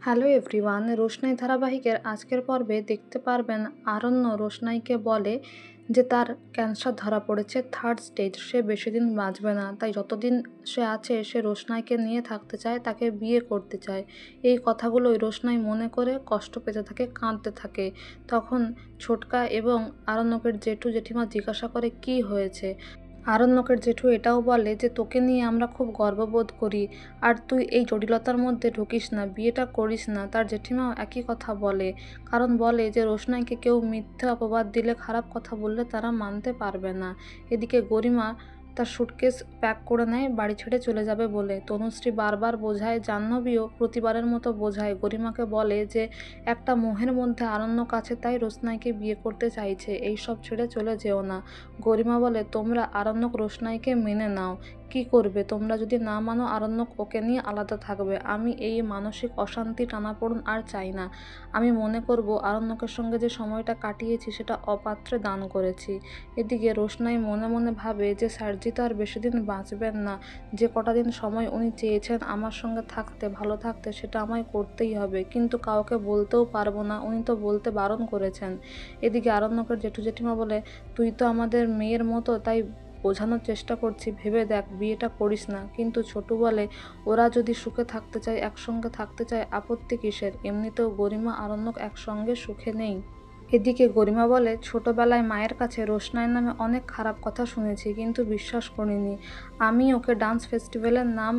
Hello everyone, রোশনাই ধারাবাহিকের আজকের পর্বে দেখতে পারবেন আরণ্য রোশনাইকে বলে যে তার ক্যান্সার ধরা পড়েছে 3rd স্টেজ, সে বেশি দিন বাঁচবে না, তাই যতদিন সে আছে সে রোশনাইকে নিয়ে থাকতে চায়, তাকে বিয়ে করতে চায়। এই কথাগুলোই রোশনাই মনে করে কষ্ট পেতে থাকে, কাঁদতে থাকে। তখন ছোটকা এবং আরণ্যকের জেঠু জেঠিমা জিজ্ঞাসা করে কি হয়েছে। আরণ্যকের জেঠু এটাও বলে যে তোকে নিয়ে আমরা খুব গর্ববোধ করি, আর তুই এই জটিলতার মধ্যে ঢুকিস না, বিয়েটা করিস না। তার জেঠিমাও একই কথা বলে, কারণ বলে যে রোশনাইকে কেউ মিথ্যে অপবাদ দিলে, খারাপ কথা বললে তারা মানতে পারবে না। এদিকে গরিমা তার সুটকেস প্যাক করে নেয় বাড়ি ছেড়ে চলে যাবে বলে। তনুশ্রী বারবার বোঝায়, জাহ্নবীও প্রতিবারের মতো বোঝায়, গরিমাকে বলে যে একটা মোহের মধ্যে আরণ্যক আছে, তাই রোশনাইকে বিয়ে করতে চাইছে, এইসব ছেড়ে চলে যেও না। গরিমা বলে, তোমরা আরণ্যক রোশনাইকে মেনে নাও, কি করবে তোমরা যদি না মানো? আরণ্যক ওকে নিয়ে আলাদা থাকবে। আমি এই মানসিক অশান্তি টানাপোড়েন আর চাই না। আমি মনে করব আরণ্যকের সঙ্গে যে সময়টা কাটিয়েছি সেটা অপাত্রে দান করেছি। এদিকে রোশনাই মনে মনে ভাবে যে স্যারজি তো আর বেশি দিন বাঁচবেন না, যে কটা দিন সময় উনি চেয়েছেন আমার সঙ্গে থাকতে, ভালো থাকতে, সেটা আমায় করতেই হবে, কিন্তু কাউকে বলতেও পারবো না, উনি তো বলতে বারণ করেছেন। এদিকে আরণ্যকের জেঠু জেঠিমা বলে, তুই তো আমাদের মেয়ের মতো, তাই বোঝানোর চেষ্টা করছি, ভেবে দেখ, বিয়েটা করিস না। কিন্তু ছোটু বলে, ওরা যদি সুখে থাকতে চায়, একসঙ্গে থাকতে চায়, আপত্তি কিসের? এমনিতেও গরিমা আরণ্যক একসঙ্গে সুখে নেই। এদিকে গরিমা বলে, ছোটবেলায় মায়ের কাছে রোশনাইয়ের নামে অনেক খারাপ কথা শুনেছি, কিন্তু বিশ্বাস করিনি। আমি ওকে ডান্স ফেস্টিভ্যালের নাম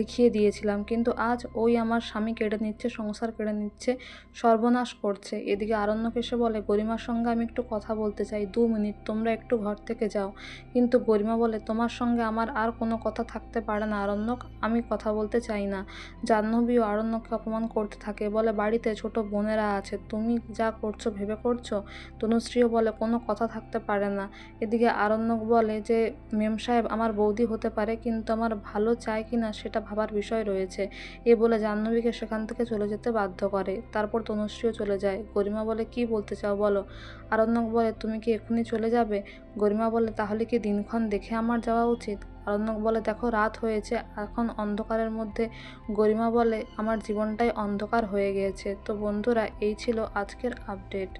লিখিয়ে দিয়েছিলাম, কিন্তু আজ ওই আমার স্বামী কেড়ে নিচ্ছে, সংসার কেড়ে নিচ্ছে, সর্বনাশ করছে। এদিকে আরণ্যক এসে বলে, গরিমার সঙ্গে আমি একটু কথা বলতে চাই, 2 মিনিট তোমরা একটু ঘর থেকে যাও। কিন্তু গরিমা বলে, তোমার সঙ্গে আমার আর কোনো কথা থাকতে পারে না আরণ্যক, আমি কথা বলতে চাই না। জাহ্নবীও আরণ্যককে অপমান করতে থাকে, বলে বাড়িতে ছোট বোনেরা আছে, তুমি যা করছো ভেবে করছো? তনুশ্রীও বলে, কোনো কথা থাকতে পারে না। এদিকে আরণ্যক বলে যে মেম সাহেব আমার বৌদি হতে পারে, কিন্তু আমার ভালো চায় কিনা সেটা ভাবার বিষয় রয়েছে। এ বলে জাহ্নবীকে সেখান থেকে চলে যেতে বাধ্য করে। তারপর তনুশ্রীও চলে যায়। গরিমা বলে, কি বলতে চাও বলো? আরণ্যক বলে, তুমি কি এক্ষুনি চলে যাবে? গরিমা বলে, তাহলে কি দিনক্ষণ দেখে আমার যাওয়া উচিত? আরণ্যক বলে, দেখো রাত হয়েছে, এখন অন্ধকারের মধ্যে। গরিমা বলে, আমার জীবনটাই অন্ধকার হয়ে গিয়েছে। তো বন্ধুরা, এই ছিল আজকের আপডেট।